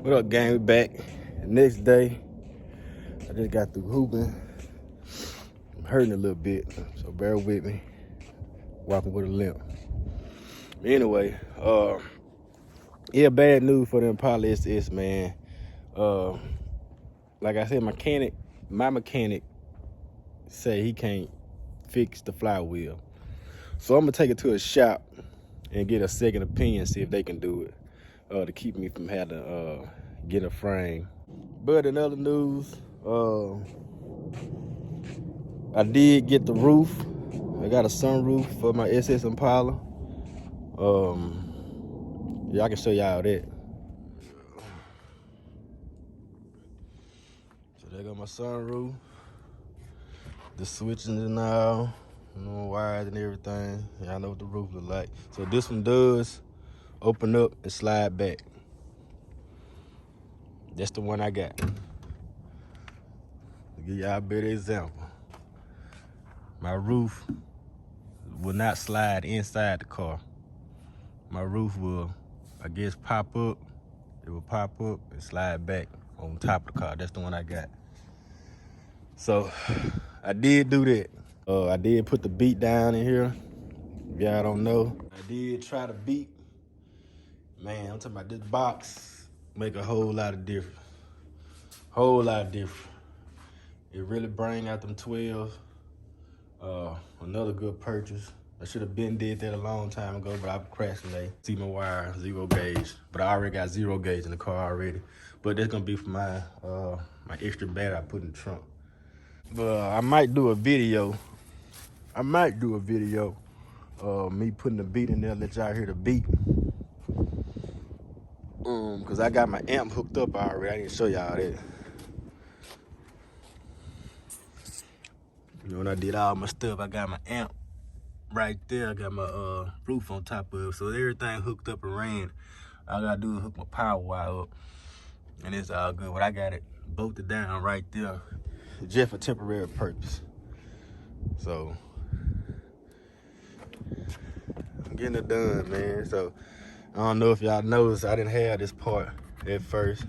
What up, gang? We back. The next day, I just got through hooping. I'm hurting a little bit, so bear with me. Walking with a limp. Anyway, yeah, bad news for the Impala SS, man. Like I said, my mechanic say he can't fix the flywheel. So I'm gonna take it to a shop and get a second opinion, see if they can do it, to keep me from having to get a frame. But in other news, I did get the roof. I got a sunroof for my SS Impala. Yeah, I can show y'all that. So there go my sunroof. The switches and all, wires and everything. Y'all know what the roof look like. So this one does open up and slide back. That's the one I got. To give y'all a better example. My roof will not slide inside the car. My roof will, I guess, pop up. It will pop up and slide back on top of the car. That's the one I got. So I did do that. I did put the beat down in here. If y'all don't know, I did try to beat. Man, I'm talking about this box make a whole lot of difference. Whole lot of difference. It really bring out them 12s. Another good purchase. I should have been did that a long time ago, but I procrastinated. See my wire, 0 gauge. But I already got 0 gauge in the car already. But that's gonna be for my my extra battery I put in the trunk. But I might do a video. Me putting the beat in there, let y'all hear the beat. Cause I got my amp hooked up already. I didn't show y'all that. You know, when I did all my stuff, I got my amp right there. I got my roof on top of it. So everything hooked up and ran. All I gotta do is hook my power wire up. And it's all good. But I got it bolted down right there. Just for temporary purpose. So I'm getting it done, man. So I don't know if y'all noticed, I didn't have this part at first.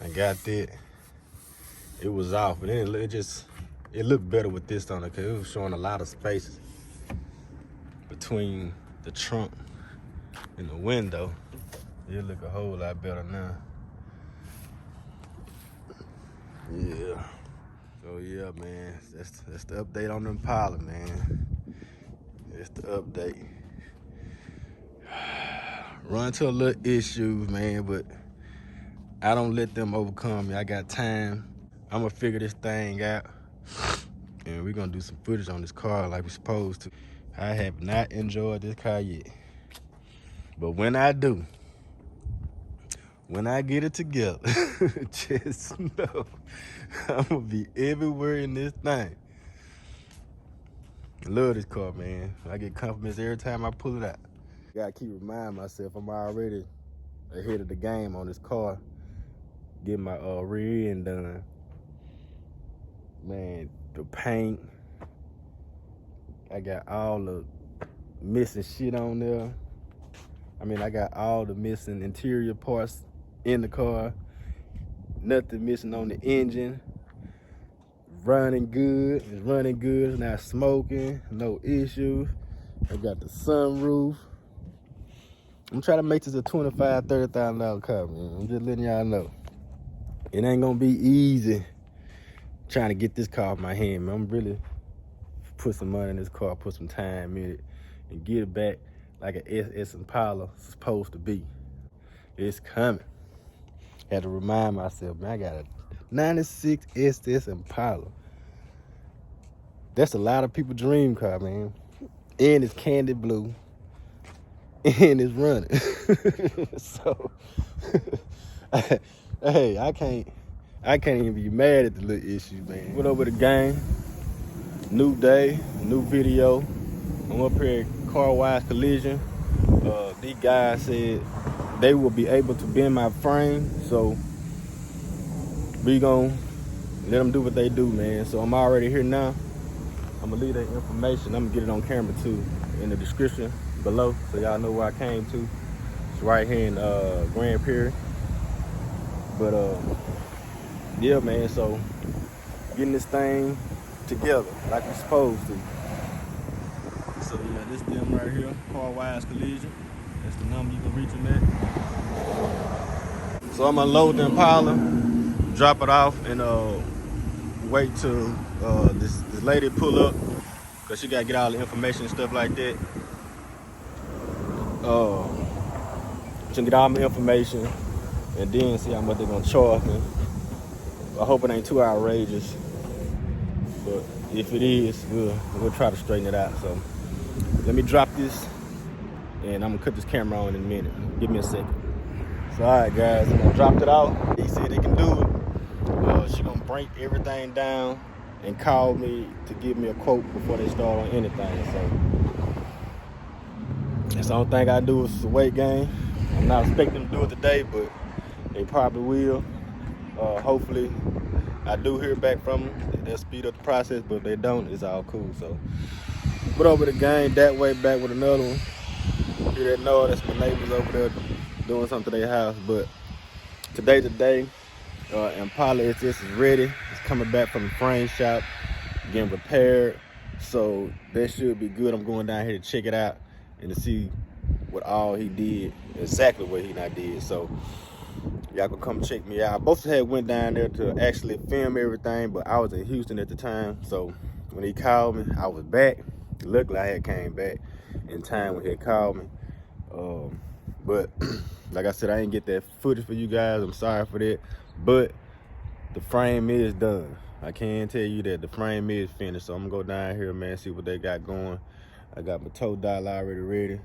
I got that. It was off, but then it looked better with this on it because it was showing a lot of spaces between the trunk and the window. It look a whole lot better now. Yeah. So yeah, man, that's the update on the Impala, man. That's the update. Run into a little issues, man, but I don't let them overcome me. I got time. I'm gonna figure this thing out, and we're gonna do some footage on this car like we're supposed to. I have not enjoyed this car yet, but when I do, when I get it together, just know I'm gonna be everywhere in this thing. I love this car, man. I get compliments every time I pull it out. Gotta keep reminding myself I'm already ahead of the game on this car. Getting my rear end done. Man, the paint. I got all the missing shit on there. I mean, I got all the missing interior parts in the car. Nothing missing on the engine. Running good. It's running good. It's not smoking. No issues. I got the sunroof. I'm trying to make this a $25,000, $30,000 car, man. I'm just letting y'all know. It ain't gonna be easy trying to get this car off my hand, man. I'm really put some money in this car, put some time in it, and get it back like an SS Impala is supposed to be. It's coming. Had to remind myself, man, I got a 96 SS Impala. That's a lot of people's dream car, man. And it's candy blue. And it's running. So, hey, I can't even be mad at the little issues, man. Went over the game. New day, new video. I'm up here at Carwise Collision. These guys said they will be able to bend my frame, so we gonna let them do what they do, man. So I'm already here now. I'm gonna leave that information. I'm gonna get it on camera too in the description below, so y'all know where I came to. It's right here in Grand Prairie. But yeah, man. So getting this thing together like we're supposed to. So yeah, this them right here, Carwise Collision. That's the number you can reach them at. So I'm gonna load the Impala, drop it off, and wait till this lady pull up, cause she gotta get all the information and stuff like that. She can get all my information, and then see how much they're gonna charge me. I hope it ain't too outrageous, but if it is, we'll try to straighten it out. So let me drop this, and I'm gonna cut this camera on in a minute. Give me a second. So all right, guys, I'm gonna drop it out. They said they can do it. She gonna break everything down and call me to give me a quote before they start on anything. So that's the only thing I do is the weight gain. I'm not expecting them to do it today, but they probably will. Hopefully I do hear back from them. They'll speed up the process, but if they don't, it's all cool. So put over the game that way, back with another one. Hear that noise? That's my neighbors over there doing something to their house. But today, Impala is ready. It's coming back from the frame shop, getting repaired. So that should be good. I'm going down here to check it out and to see what all he did, exactly what he not did. So y'all can come check me out. Both had went down there to actually film everything, but I was in Houston at the time. So when he called me, I was back. Luckily, I had came back in time when he had called me. But like I said, I didn't get that footage for you guys. I'm sorry for that. But the frame is done. I can tell you that the frame is finished. So I'm gonna go down here, man, see what they got going. I got my tow dial already ready.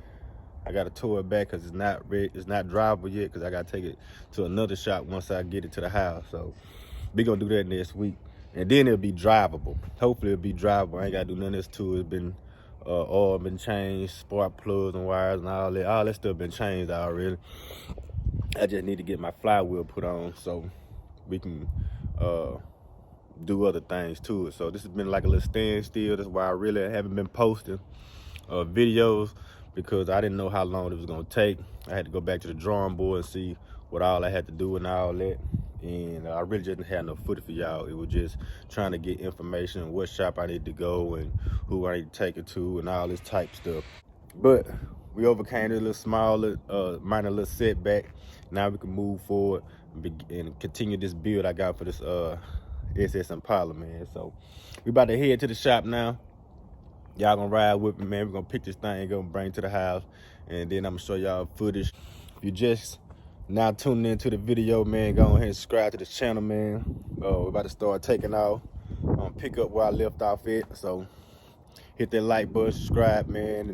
I gotta tow it back because it's not ready, it's not drivable yet, because I gotta take it to another shop once I get it to the house. So we gonna do that next week, and then it'll be drivable. Hopefully it'll be drivable. I ain't gotta do none of this to it. It's been oil been changed, spark plugs and wires and all that stuff been changed already. I just need to get my flywheel put on so we can do other things to it. So this has been like a little standstill. That's why I really haven't been posting videos, because I didn't know how long it was gonna take. I had to go back to the drawing board and see what all I had to do and all that. And I really just didn't have no footage for y'all. It was just trying to get information on what shop I need to go and who I need to take it to and all this type stuff. But we overcame a little small, minor little setback. Now we can move forward and continue this build I got for this SS Impala, man. So we about to head to the shop now. Y'all gonna ride with me, man. We're gonna pick this thing and go bring it to the house, and then I'm gonna show y'all footage. If you just now tuning into the video, man, go ahead and subscribe to this channel, man. We're about to start taking off. I'm gonna pick up where I left off at. So hit that like button, subscribe, man,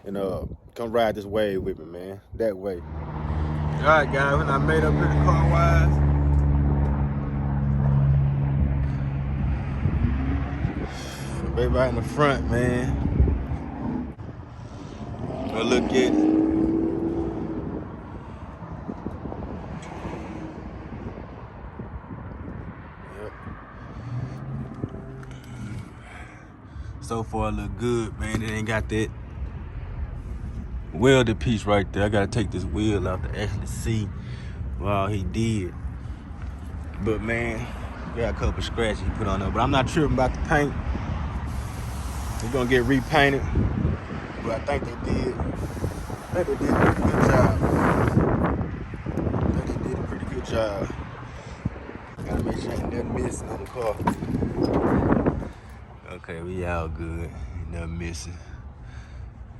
and come ride this wave with me, man. That way. All right, guys, when I made up here to Carwise. Baby right in the front, man. Go look at it. Yep. So far, it look good, man. It ain't got that welded piece right there. I gotta take this wheel out to actually see what all he did. But man, got a couple scratches he put on there. But I'm not tripping about the paint. We're gonna get repainted, but I think they did. I think they did a pretty good job. Gotta make sure ain't nothing missing on the car. Okay, we all good. Ain't nothing missing.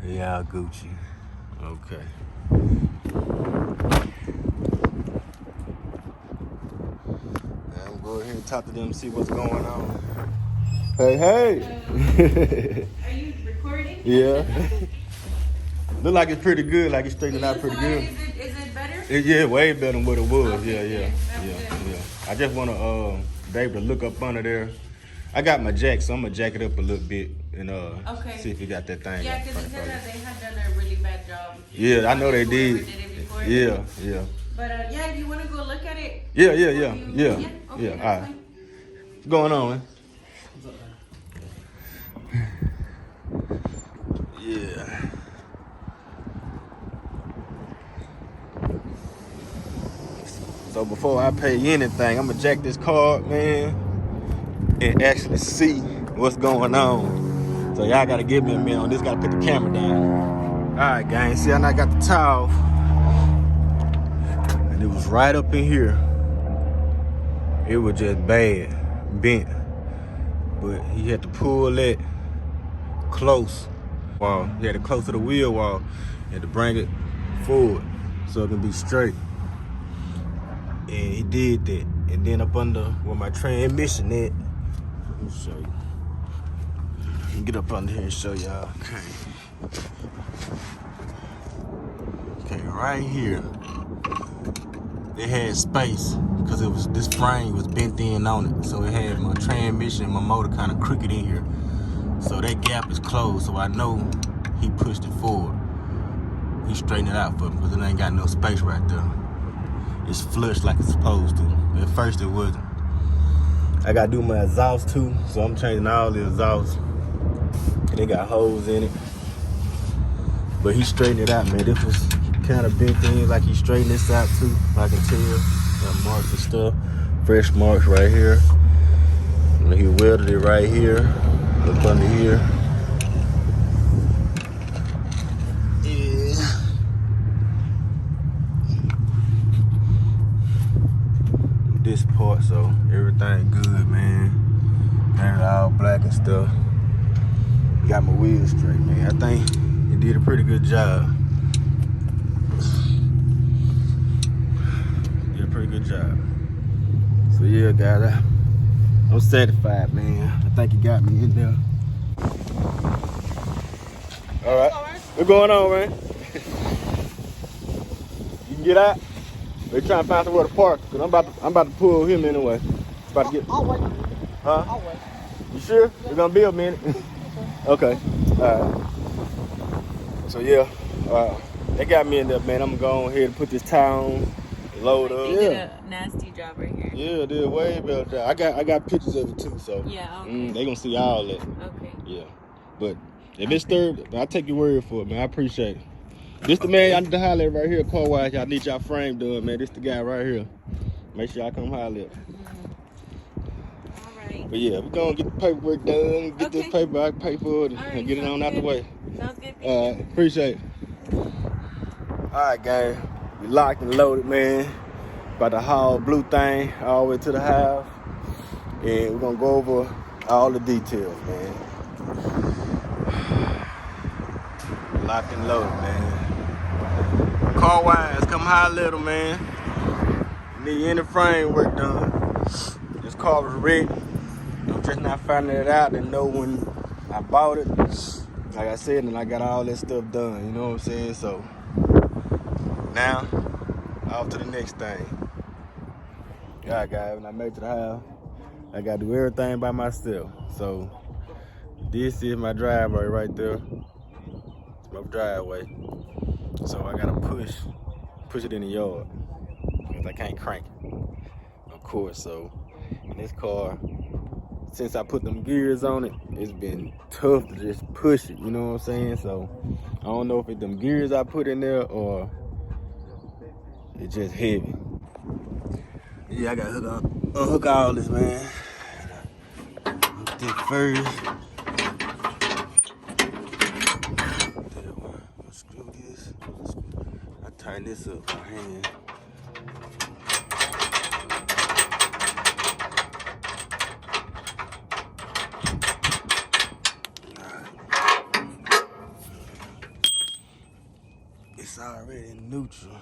We all Gucci. Okay. Now I'm going ahead and talk to them and see what's going on. Hey, hey. Are you recording? Yeah. Look like it's pretty good, like it's straightened out pretty good. Is it better? Yeah, way better than what it was. Okay, Yeah. I just want to be able to look up under there. I got my jack, so I'm gonna jack it up a little bit and see if you got that thing. Yeah, because he said that they had done a really bad job. Yeah, I know they did. Yeah. But yeah, you want to go look at it? Yeah. Okay, All right. What's going on, man? Yeah. So before I pay anything, I'm gonna jack this card, man, and actually see what's going on. So y'all gotta give me a minute on this. Gotta put the camera down. All right, gang. See, I got the towel, and it was right up in here. It was just bad, bent, but he had to pull it close. Wall. He had it close to the wheel wall. He had to bring it forward so it can be straight. And he did that. And then up under where my transmission at, let me show you. Let me get up under here and show y'all. Okay, right here, it had space because this frame was bent in on it. So it had my transmission and my motor kind of crooked in here. So that gap is closed, so I know he pushed it forward. He straightened it out for me because it ain't got no space right there. It's flush like it's supposed to. At first it wasn't. I gotta do my exhaust too, so I'm changing all the exhausts. They got holes in it. But he straightened it out, man. This was kind of bent in, like he straightened this out too. I can tell. Got marks and stuff. Fresh marks right here. And he welded it right here. Look under here. Yeah. This part, so everything good, man. Painted all black and stuff. Got my wheels straight, man. I think he did a pretty good job. Did a pretty good job. So yeah, guys, I'm satisfied, man. I think he got me in there. All right. What's going on, man? You can get out. We're trying to find somewhere to park, cause I'm about to pull him anyway. About to get. I'll wait. Huh? I'll wait. You sure? Yeah. It's gonna be a minute. Okay. All right. So yeah, they got me in there, man. I'm gonna go ahead and put this towel on, load up. They did a nasty job right here. Yeah, did a way better job. I got pictures of it too, so Yeah, okay. They gonna see all that. Okay. Yeah, but if it's third, I take your word for it, man. I appreciate it. This the man I need to holler at right here, Carwise. Y'all need y'all frame done, man. This the guy right here. Make sure y'all come holler at. All right. But yeah, we're gonna get the paperwork done, get this paper, I can pay for it, Right, and get it on out the way. Sounds good. Appreciate it. All right, guys, we locked and loaded, man. About to haul blue thing all the way to the house, and we're gonna go over all the details, man. Locked and loaded, man. Carwise, come holler at him, man. Need any framework done. This car was ready. I'm just not finding it out and know when I bought it. Like I said, and I got all that stuff done, you know what I'm saying? So now, off to the next thing. All right, guys, when I made it to the house, I got to do everything by myself. So this is my driveway right there. It's my driveway. So I gotta push it in the yard because I can't crank it, of course. So in this car, since I put them gears on it, it's been tough to just push it, you know what I'm saying? So I don't know if it's them gears I put in there or it's just heavy. Yeah, I gotta unhook all this, man. Hook this first. Unscrew this. I tighten this up by hand. It's already in neutral.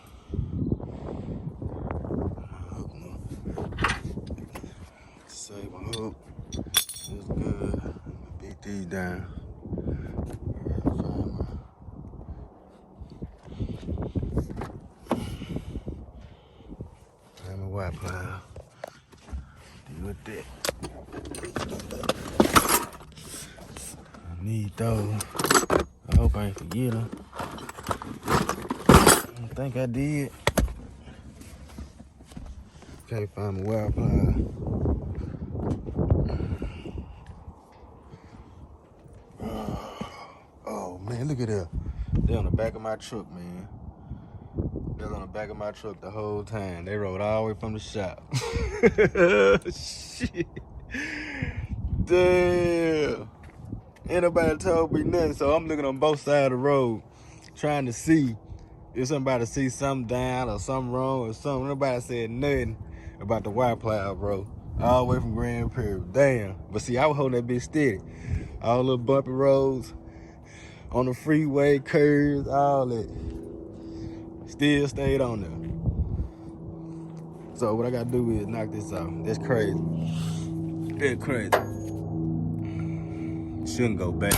Save my hook. It's good. Beat these down. Find my white plow. Deal with that. I need those. I hope I ain't forget them. I don't think I did. Can't find my wire plow. Oh man, look at that. They're on the back of my truck, man. That's on the back of my truck the whole time. They rode all the way from the shop. Shit. Damn. Ain't nobody told me nothing, so I'm looking on both sides of the road, trying to see if somebody see something down or something wrong or something. Nobody said nothing about the white plow, bro. All the way from Grand Prairie. Damn. But see, I was holding that bitch steady. All the little bumpy roads, on the freeway, curves, all that. Still stayed on there. So what I gotta do is knock this off. That's crazy. That's crazy. Shouldn't go back.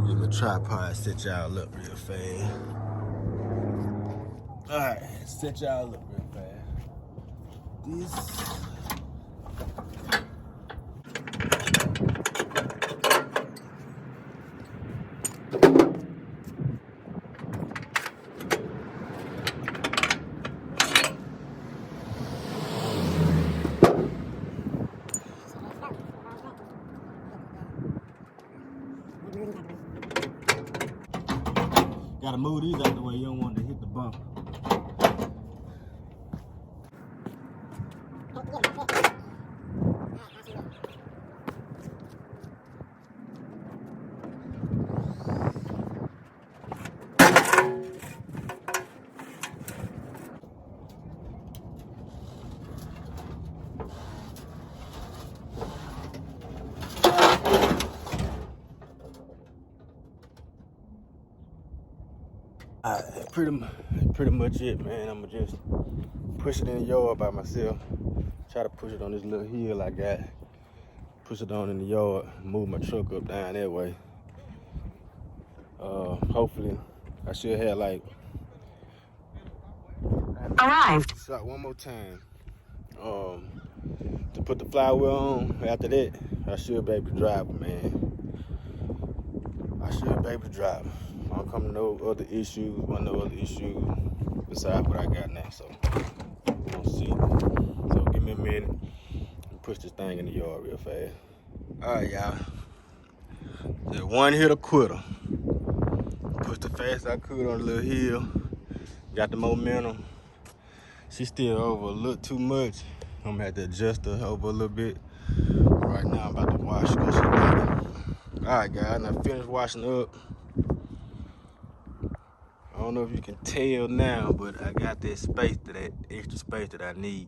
Get my tripod, set y'all up real fast. Alright, set y'all up real fast. This. Gotta move these out the way, you don't want to hit the bumper. Alright, pretty much it, man. I'ma just push it in the yard by myself. Try to push it on this little hill I got. Push it on in the yard, move my truck up down that way. Hopefully, I should have like arrived. Shot one more time. To put the flywheel on. After that, I should be able to drive it, man. I should be able to drive it. I don't come to no other issues, no other issues besides what I got now. So we'll see. So give me a minute and push this thing in the yard real fast. All right, y'all. Just one hit or quitter. Pushed the fast I could on the little hill. Got the momentum. She's still over a little too much. I'm gonna have to adjust her over a little bit. Right now I'm about to wash her. All right, guys, I finished washing up. I don't know if you can tell now, but I got that space, that extra space that I need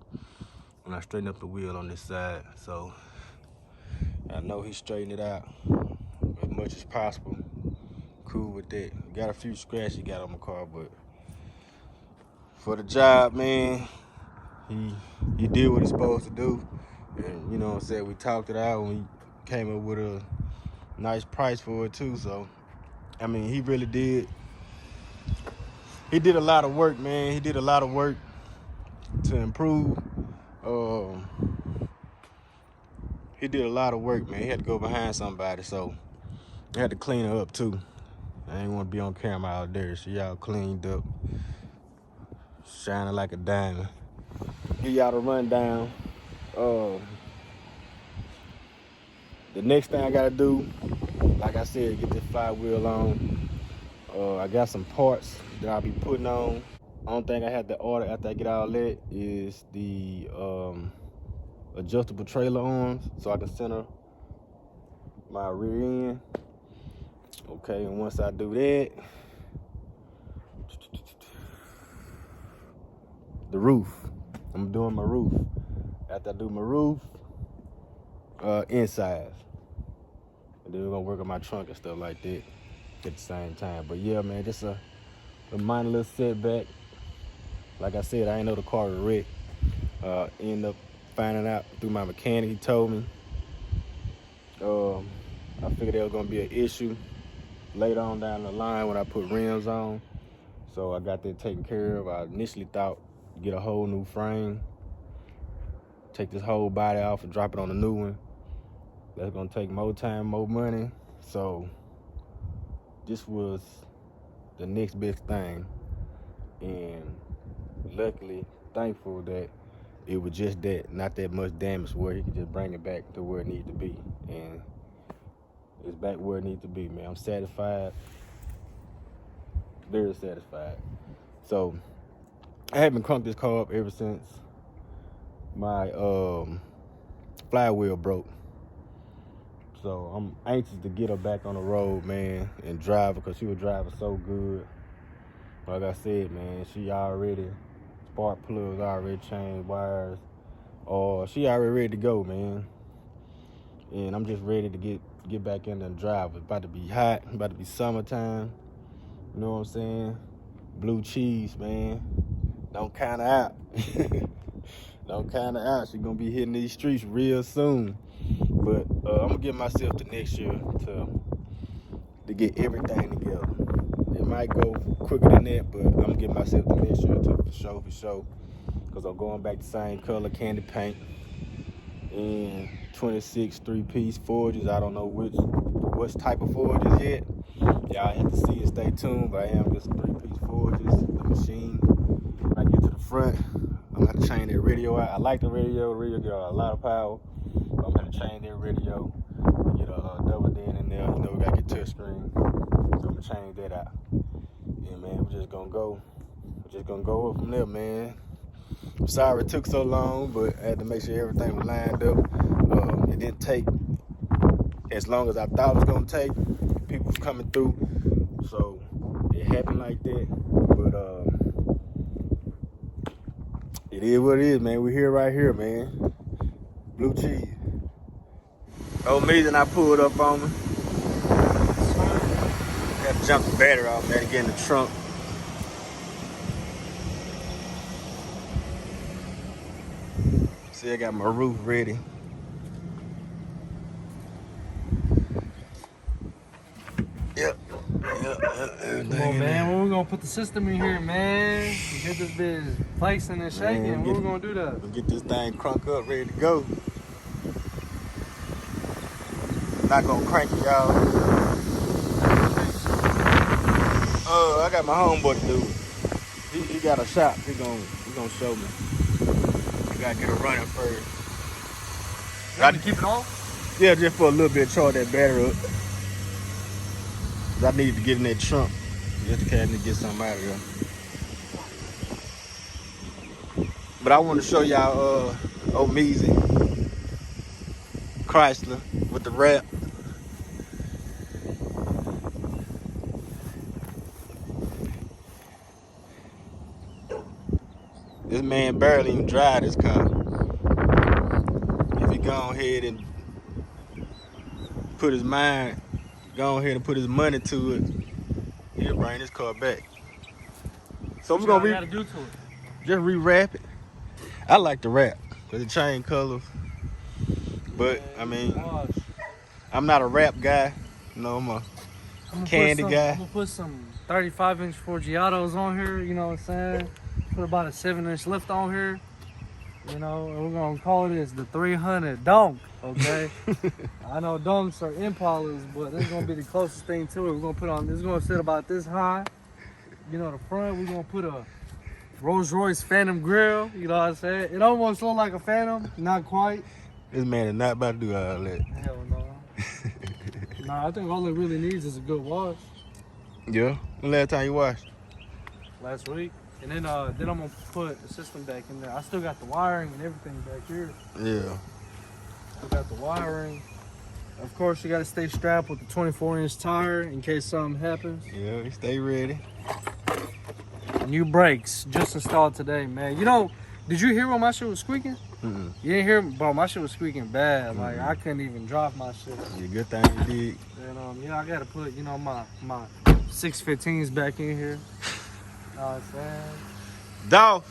when I straighten up the wheel on this side. So I know he straightened it out as much as possible. Cool with that. Got a few scratches he got on my car, but for the job, man, he did what he's supposed to do. And you know what I'm saying, we talked it out and we came up with a nice price for it too. So I mean, he really did. He did a lot of work, man. He did a lot of work to improve. He did a lot of work, man. He had to go behind somebody, so he had to clean her up too. I ain't want to be on camera out there. She all cleaned up, shining like a diamond. Give y'all the rundown. The next thing I gotta do, like I said, get this flywheel on. I got some parts that I'll be putting on. Only thing I have to order after I get all that is the adjustable trailer arms, so I can center my rear end. Okay, and once I do that, the roof. I'm doing my roof. After I do my roof, inside. And then we're gonna work on my trunk and stuff like that at the same time. But yeah, man, just a minor little setback. Like I said, I ain't know the car was wrecked. Ended up finding out through my mechanic. He told me. I figured there was gonna be an issue later on down the line when I put rims on. So I got that taken care of. I initially thought get a whole new frame, take this whole body off and drop it on a new one. That's gonna take more time, more money. So this was the next best thing, and luckily, thankful that it was just that, not that much damage, where he could just bring it back to where it needed to be, and it's back where it needs to be, man. I'm satisfied, very satisfied. So I haven't crunked this car up ever since my flywheel broke. So I'm anxious to get her back on the road, man, and drive her, because she was driving so good. Like I said, man, she already, spark plugs already changed, wires, she already ready to go, man. And I'm just ready to get back in there and drive. It's about to be hot, it's about to be summertime. You know what I'm saying? Blue cheese, man. Don't count her out. Don't count her out. She's gonna be hitting these streets real soon. But I'm gonna give myself to next year to get everything together. It might go quicker than that, but I'm gonna give myself to next year for sure. Because I'm going back to same color candy paint and 26 three-piece forges. I don't know which type of forges yet. Y'all have to see it, stay tuned, but I am just three-piece forges, the machine. When I get to the front, I'm gonna change that radio out. I like the radio got a lot of power. I'm gonna change that radio, get a double din in there. You know, we gotta get touchscreen, so I'm gonna change that out. Yeah, man, we're just gonna go up from there, man. I'm sorry it took so long, but I had to make sure everything was lined up. It didn't take as long as I thought it was gonna take. People was coming through, so it happened like that. But it is what it is, man. We're here right here, man. Blue cheese. Oh, me, and I pulled up on me. Had to jump the battery off, man, to get in the trunk. See, I got my roof ready. Yep. Come on, man. When we gonna put the system in here, man? Get this bitch placing and shaking. Man, when we gonna do that? We'll get this thing crunk up, ready to go. Not gonna crank it, y'all. I got my homeboy to do it. He got a shop. He gonna show me. I gotta get it running first. Got to keep it on? Yeah, just for a little bit, charge that battery up. I need to get in that trunk just in case I need to get something out of there. But I want to show y'all old Measy Chrysler with the wrap. This man barely even drive this car. If he go ahead and put his mind, go ahead and put his money to it, he'll bring this car back. So we're gonna do to it? Just rewrap it. I like the wrap because it changed colors. But I mean, I'm not a wrap guy. You know, I'm a candy guy. I'm gonna put some 35-inch Forgiatos on here. You know what I'm saying? Put about a 7-inch lift on here. You know, and we're gonna call this the 300 Donk. Okay. I know Donks are Impalas, but this is gonna be the closest thing to it. We're gonna put on. This is gonna sit about this high. You know, the front. We're gonna put a Rolls Royce Phantom grill. You know what I'm saying? It almost looks like a Phantom, not quite. This man is not about to do all that. Hell no. Nah, I think all it really needs is a good wash. Yeah. When last time you washed? Last week. And then I'm gonna put the system back in there. I still got the wiring and everything back here. Yeah. Still got the wiring. Of course, you gotta stay strapped with the 24-inch tire in case something happens. Yeah, stay ready. New brakes just installed today, man. You know, did you hear when my shit was squeaking? Mm-mm. You didn't hear, bro? My shit was squeaking bad. Like I couldn't even drop my shit. Yeah, good thing you did. And you know, I gotta put, you know, my 615s back in here. You know what I'm saying? Dolph.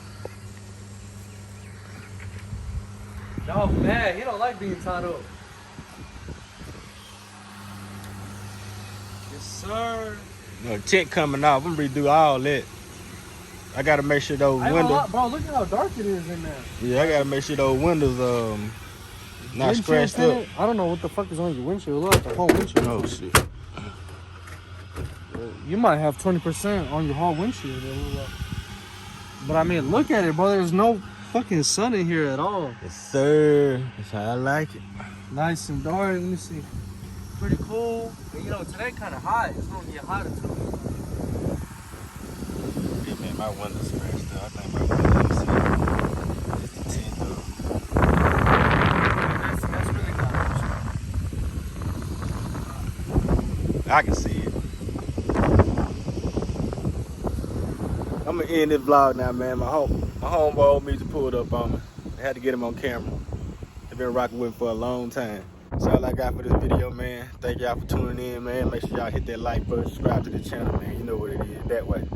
Dolph mad. He don't like being tied up. Yes, sir. No, tint coming off. I'm gonna redo all that. I gotta make sure those windows. Bro, look at how dark it is in there. Yeah, I gotta make sure those windows not Windshield scratched up. I don't know what the fuck is on your windshield. Look, the whole windshield. Oh shit. You might have 20% on your whole windshield. But I mean, look at it, bro. There's no fucking sun in here at all. Yes, sir. That's how I like it. Nice and dark. Let me see. Pretty cool. And, you know, today kind of hot. It's gonna get hotter too. Yeah, man, my window's scratched up. I think my window's just the tint though. That's really kind of. I can see it. I'm gonna end this vlog now, man. My homeboy owed me to pull it up on me. I had to get him on camera. I've been rocking with him for a long time. That's all I got for this video, man. Thank y'all for tuning in, man. Make sure y'all hit that like button, subscribe to the channel, man. You know what it is, that way.